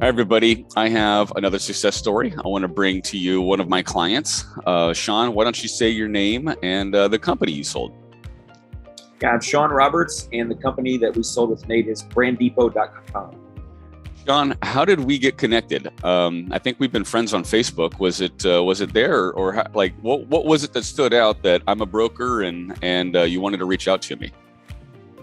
Hi, everybody. I have another success story. I want to bring to you one of my clients. Shawn, why don't you say your name and the company you sold? Yeah, I'm Shawn Roberts, and the company that we sold with Nate is branddepot.com. Shawn, how did we get connected? I think we've been friends on Facebook. Was it there, or how, what was it that stood out that I'm a broker and you wanted to reach out to me?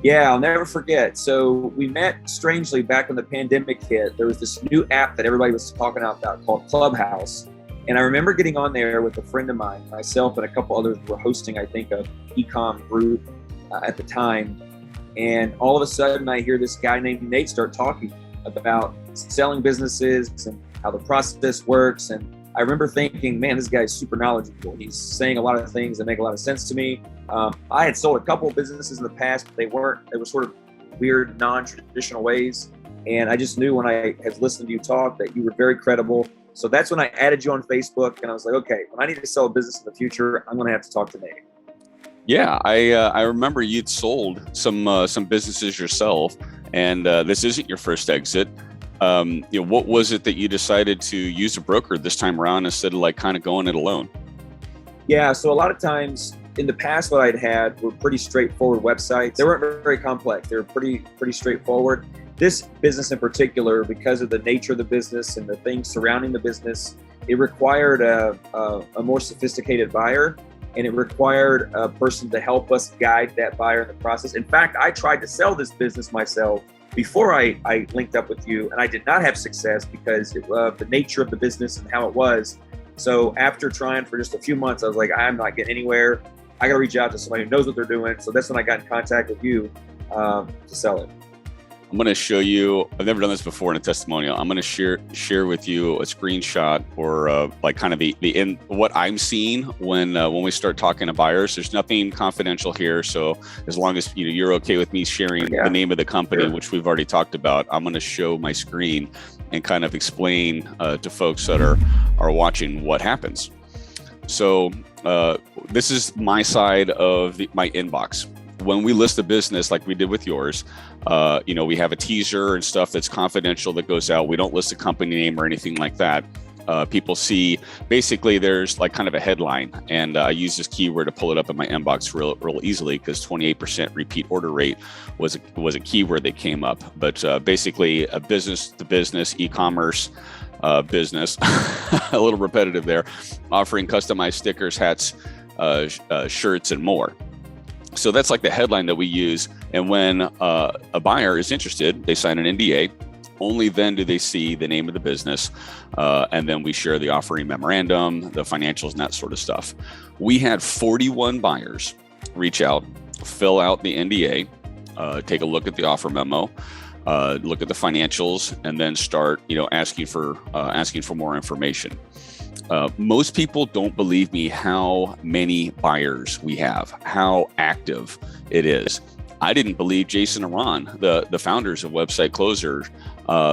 Yeah, I'll never forget. So we met strangely back when the pandemic hit. There was this new app that everybody was talking about called Clubhouse. And I remember getting on there with a friend of mine, myself and a couple others were hosting, I think, a ecom group at the time. And all of a sudden I hear this guy named Nate start talking about selling businesses and how the process works. And I remember thinking, man, this guy's super knowledgeable. He's saying a lot of things that make a lot of sense to me. I had sold a couple of businesses in the past, but they were sort of weird, non-traditional ways. And I just knew when I had listened to you talk that you were very credible. So that's when I added you on Facebook, and I was like, okay, when I need to sell a business in the future, I'm going to have to talk to Nate. Yeah, I remember you'd sold some businesses yourself, and this isn't your first exit. What was it that you decided to use a broker this time around instead of kind of going it alone? Yeah, so a lot of times in the past, what I'd had were pretty straightforward websites. They weren't very complex. They were pretty straightforward. This business in particular, because of the nature of the business and the things surrounding the business, it required a more sophisticated buyer, and it required a person to help us guide that buyer in the process. In fact, I tried to sell this business myself before I linked up with you, and I did not have success because of the nature of the business and how it was. So after trying for just a few months, I was like, I'm not getting anywhere. I got to reach out to somebody who knows what they're doing. So that's when I got in contact with you to sell it. I'm going to show you, I've never done this before in a testimonial. I'm going to share with you a screenshot or kind of the what I'm seeing when we start talking to buyers. There's nothing confidential here. So as long as you're okay with me sharing the name of the company, which we've already talked about, I'm going to show my screen and kind of explain to folks that are watching what happens. So this is my side of my inbox. When we list a business like we did with yours, we have a teaser and stuff that's confidential that goes out. We don't list a company name or anything like that. People see, basically there's kind of a headline, and I use this keyword to pull it up in my inbox real easily because 28% repeat order rate was a keyword that came up. But basically a business-to-business e-commerce business, a little repetitive there, offering customized stickers, hats, shirts, and more. So that's the headline that we use. And when a buyer is interested, they sign an NDA. Only then do they see the name of the business. And then we share the offering memorandum, the financials, and that sort of stuff. We had 41 buyers reach out, fill out the NDA, take a look at the offer memo, look at the financials, and then start, asking for more information. Most people don't believe me how many buyers we have, how active it is. I didn't believe Jason and Ron, the founders of Website Closer,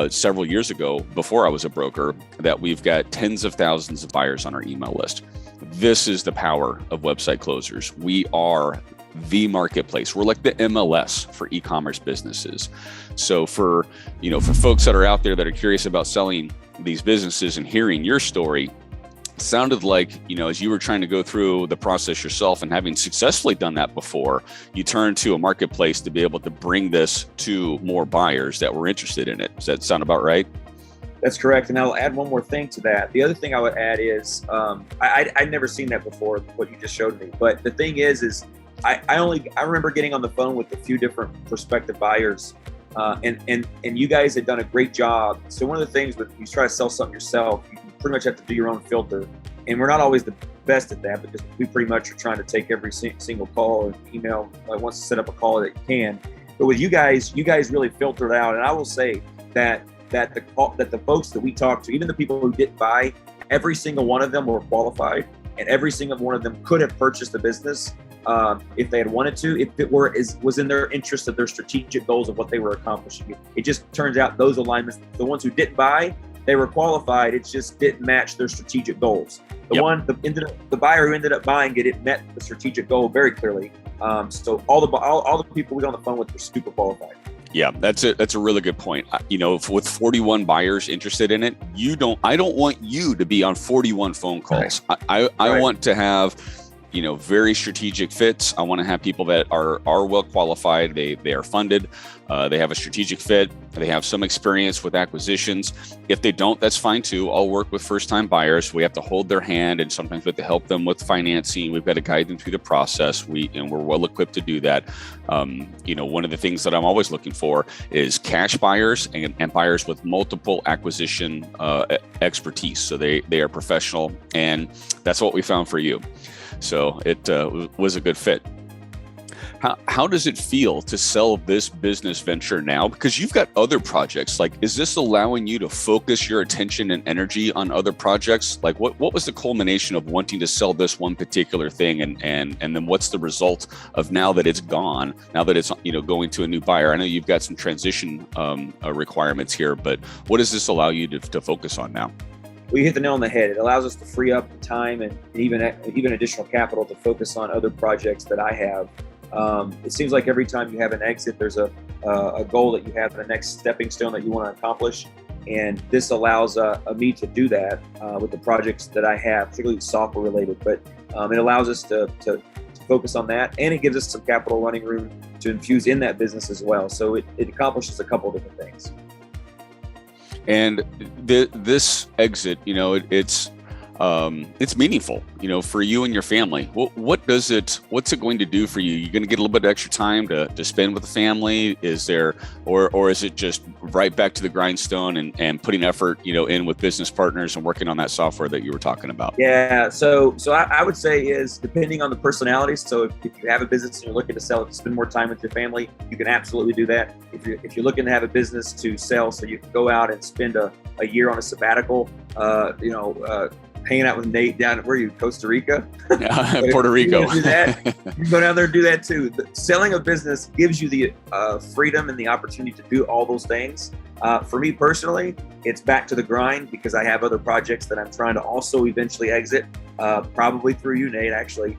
several years ago, before I was a broker, that we've got tens of thousands of buyers on our email list. This is the power of Website Closers. We are the marketplace. We're like the MLS for e-commerce businesses. So for folks that are out there that are curious about selling these businesses and hearing your story, sounded like, as you were trying to go through the process yourself and having successfully done that before, you turned to a marketplace to be able to bring this to more buyers that were interested in it. Does that sound about right? That's correct. And I'll add one more thing to that. The other thing I would add is, I'd never seen that before, what you just showed me. But the thing is I remember getting on the phone with a few different prospective buyers, and you guys had done a great job. So one of the things when you try to sell something yourself, you pretty much have to do your own filter. And we're not always the best at that because we pretty much are trying to take every single call or email. Once to set up a call that you can. But with you guys really filtered out. And I will say that the folks that we talked to, even the people who didn't buy, every single one of them were qualified, and every single one of them could have purchased the business if they had wanted to, if it was in their interest of their strategic goals of what they were accomplishing. It just turns out those alignments, the ones who didn't buy, they were qualified. It just didn't match their strategic goals. The buyer who ended up buying it met the strategic goal very clearly. So all the people we got on the phone with were super qualified. Yeah, that's a really good point. With 41 buyers interested in it, I don't want you to be on 41 phone calls. Right. I want to have, very strategic fits. I want to have people that are well qualified. They are funded. They have a strategic fit. They have some experience with acquisitions. If they don't, that's fine too. I'll work with first-time buyers. We have to hold their hand, and sometimes we have to help them with financing. We've got to guide them through the process. We're well equipped to do that. One of the things that I'm always looking for is cash buyers and buyers with multiple acquisition expertise. So they are professional, and that's what we found for you. So it was a good fit. How does it feel to sell this business venture now? Because you've got other projects. Like, is this allowing you to focus your attention and energy on other projects? Like, what was the culmination of wanting to sell this one particular thing, and then what's the result of now that it's gone? Now that it's going to a new buyer. I know you've got some transition requirements here, but what does this allow you to focus on now? Well, you hit the nail on the head. It allows us to free up the time and even additional capital to focus on other projects that I have. It seems like every time you have an exit, there's a goal that you have, the next stepping stone that you want to accomplish. And this allows me to do that with the projects that I have, particularly software related. But it allows us to focus on that, and it gives us some capital running room to infuse in that business as well. So it accomplishes a couple of different things. And this exit, it's meaningful, for you and your family. What's it going to do for you? You're going to get a little bit of extra time to spend with the family. Is there, or is it just right back to the grindstone and putting effort, in with business partners and working on that software that you were talking about? Yeah. So I would say is depending on the personalities. So if you have a business and you're looking to sell it to spend more time with your family, you can absolutely do that. If you're looking to have a business to sell, so you can go out and spend a year on a sabbatical, hanging out with Nate down at, where are you, Costa Rica? Puerto Rico. You can go down there and do that too. Selling a business gives you the freedom and the opportunity to do all those things. For me personally, it's back to the grind because I have other projects that I'm trying to also eventually exit, probably through you, Nate, actually.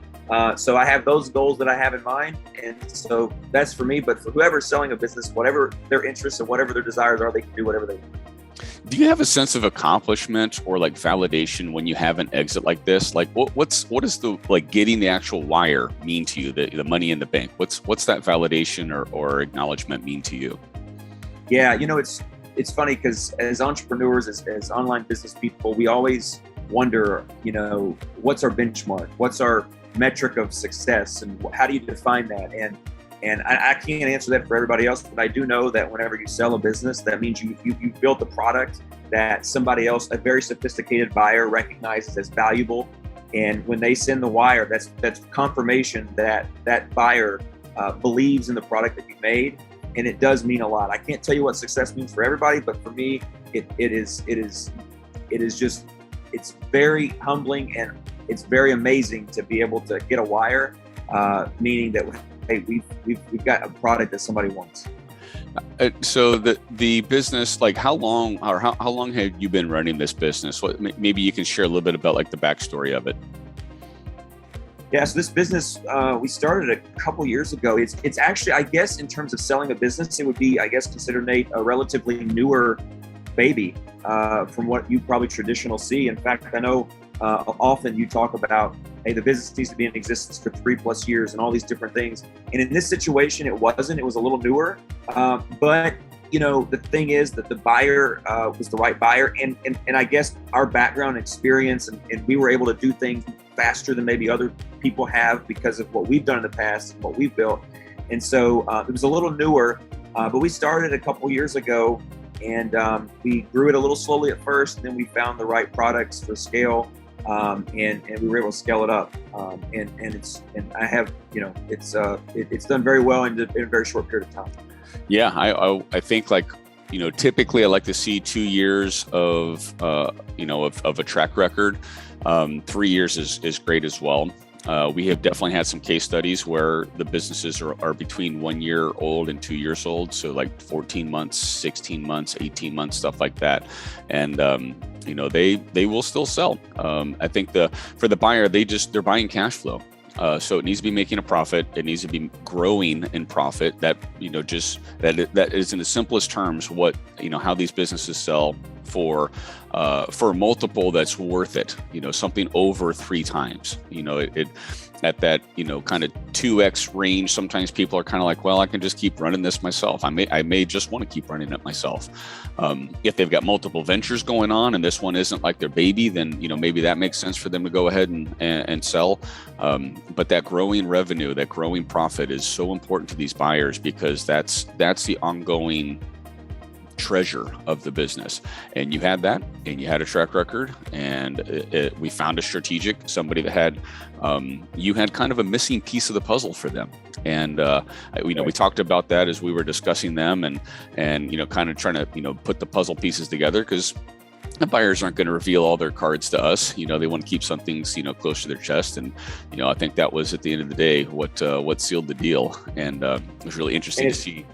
So I have those goals that I have in mind. And so that's for me. But for whoever's selling a business, whatever their interests and whatever their desires are, they can do whatever they want. Do you have a sense of accomplishment or like validation when you have an exit like this? Like what is the, like, getting the actual wire mean to you, the money in the bank? What's that validation or acknowledgement mean to you? Yeah, it's funny because as entrepreneurs, as online business people, we always wonder, what's our benchmark? What's our metric of success? And how do you define that? And I can't answer that for everybody else, but I do know that whenever you sell a business, that means you've built a product that somebody else, a very sophisticated buyer, recognizes as valuable. And when they send the wire, that's confirmation that that buyer believes in the product that you made, and it does mean a lot. I can't tell you what success means for everybody, but for me, it is just, it's very humbling and it's very amazing to be able to get a wire, meaning that, hey, we've got a product that somebody wants. So the business, like how long have you been running this business? Maybe you can share a little bit about like the backstory of it. Yeah, so this business, we started a couple years ago. It's actually, I guess, in terms of selling a business, it would be, I guess, considered, Nate, a relatively newer baby from what you probably traditional see. In fact, I know often you talk about, hey, the business needs to be in existence for 3+ years and all these different things. And in this situation, it was a little newer. But, the thing is that the buyer was the right buyer. And I guess our background and experience, and we were able to do things faster than maybe other people have because of what we've done in the past and what we've built. And so it was a little newer, but we started a couple years ago, and we grew it a little slowly at first. And then we found the right products for scale. And we were able to scale it up, it's done very well in a very short period of time. Yeah, I think typically I like to see 2 years of a track record. 3 years is great as well. We have definitely had some case studies where the businesses are between 1 year old and 2 years old. So like 14 months, 16 months, 18 months, stuff like that. And, they will still sell. I think for the buyer, they're buying cash flow. So it needs to be making a profit. It needs to be growing in profit. That, that is in the simplest terms what, how these businesses sell for a multiple that's worth it, something over 3 times, it at that, kind of 2x range. Sometimes people are kind of like, well, I can just keep running this myself. I may just want to keep running it myself. If they've got multiple ventures going on and this one isn't like their baby, then, maybe that makes sense for them to go ahead and sell. But that growing revenue, that growing profit is so important to these buyers, because that's the ongoing treasure of the business. And you had that, and you had a track record, and we found a strategic, somebody that had, you had kind of a missing piece of the puzzle for them. And, we talked about that as we were discussing them, and kind of trying to, put the puzzle pieces together, because the buyers aren't going to reveal all their cards to us. They want to keep some things, close to their chest. And, I think that was, at the end of the day, what sealed the deal. And it was really interesting to see.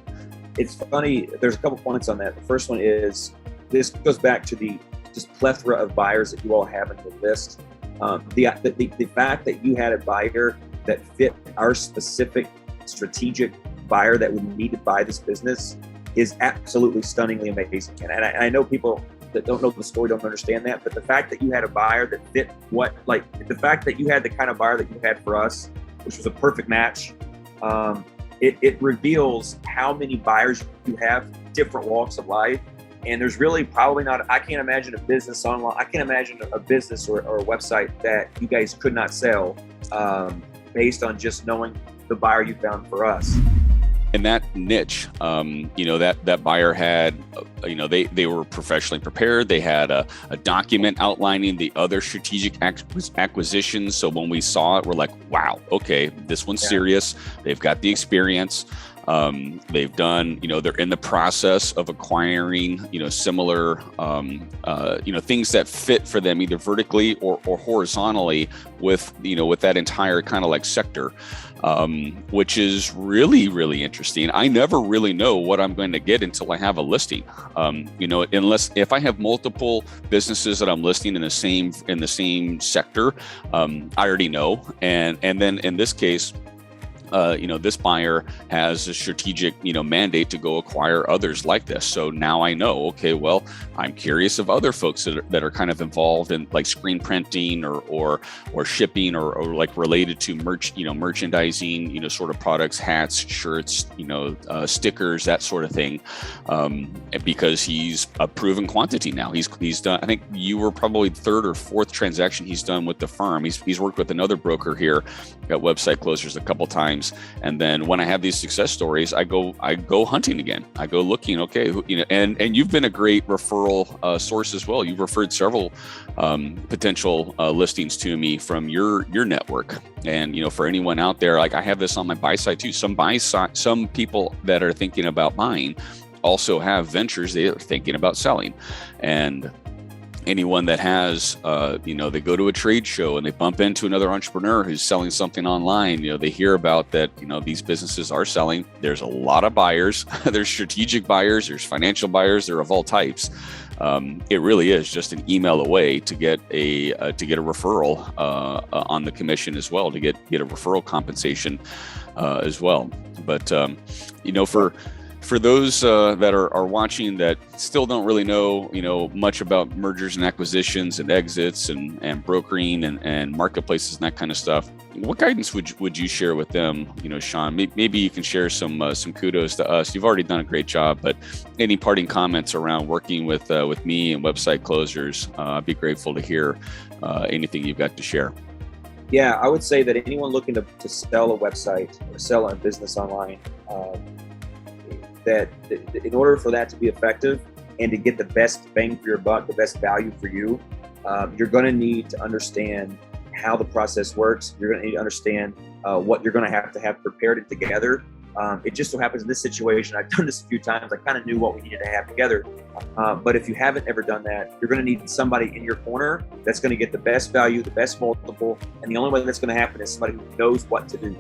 It's funny, there's a couple points on that. The first one is, this goes back to the just plethora of buyers that you all have in the list. The fact that you had a buyer that fit our specific strategic buyer that would need to buy this business is absolutely stunningly amazing. And I know people that don't know the story don't understand that, but the fact that you had a buyer that fit the fact that you had the kind of buyer that you had for us, which was a perfect match, it reveals how many buyers you have, different walks of life. And there's really probably not, I can't imagine a business online, I can't imagine a business or a website that you guys could not sell based on just knowing the buyer you found for us. In that niche, that buyer had, they were professionally prepared. They had a document outlining the other strategic acquisitions. So when we saw it, we're like, wow, okay, this one's serious. They've got the experience. They've done, they're in the process of acquiring, similar, things that fit for them either vertically or horizontally with, with that entire kind of like sector, which is really, really interesting. I never really know what I'm going to get until I have a listing. Unless if I have multiple businesses that I'm listing in the same sector, I already know. And then in this case, this buyer has a strategic, mandate to go acquire others like this. So now I know, okay, well, I'm curious of other folks that are kind of involved in like screen printing or shipping or like related to merchandising, sort of products, hats, shirts, stickers, that sort of thing. Because he's a proven quantity now. He's done, I think you were probably 3rd or 4th transaction he's done with the firm. He's worked with another broker here at Website Closers a couple times. And then when I have these success stories, I go hunting again. I go looking, okay, and you've been a great referral source as well. You've referred several potential listings to me from your network. And, for anyone out there, like I have this on my buy side too. Some people that are thinking about buying also have ventures they are thinking about selling. And anyone that has, they go to a trade show and they bump into another entrepreneur who's selling something online, they hear about that, these businesses are selling. There's a lot of buyers. There's strategic buyers, there's financial buyers, they're of all types. It really is just an email away to get a referral on the commission as well, to get a referral compensation as well. But, for those that are watching that still don't really know, much about mergers and acquisitions and exits and brokering and marketplaces and that kind of stuff, what guidance would you share with them, Shawn? Maybe you can share some kudos to us. You've already done a great job, but any parting comments around working with me and Website Closers? I'd be grateful to hear anything you've got to share. Yeah, I would say that anyone looking to sell a website or sell a business online, that in order for that to be effective and to get the best bang for your buck, the best value for you, you're going to need to understand how the process works. You're going to need to understand what you're going to have prepared it together. It just so happens in this situation, I've done this a few times, I kind of knew what we needed to have together. But if you haven't ever done that, you're going to need somebody in your corner that's going to get the best value, the best multiple. And the only way that's going to happen is somebody who knows what to do.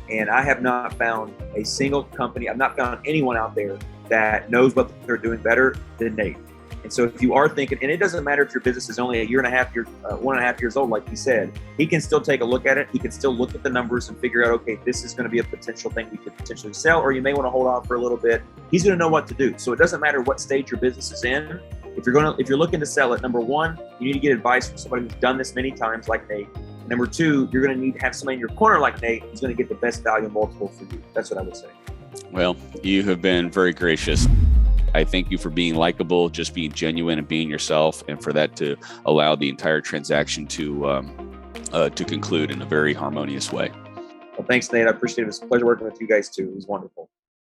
And I have not found a single company, I've not found anyone out there that knows what they're doing better than Nate. And so if you are thinking, and it doesn't matter if your business is only 1.5 years old, like he said, he can still take a look at it. He can still look at the numbers and figure out, okay, this is going to be a potential thing we could potentially sell, or you may want to hold off for a little bit. He's going to know what to do. So it doesn't matter what stage your business is in. If you're looking to sell it, number one, you need to get advice from somebody who's done this many times, like Nate. Number two, you're going to need to have somebody in your corner like Nate who's going to get the best value multiple for you. That's what I would say. Well, you have been very gracious. I thank you for being likable, just being genuine and being yourself, and for that to allow the entire transaction to conclude in a very harmonious way. Well, thanks, Nate. I appreciate it. It was a pleasure working with you guys too. It was wonderful.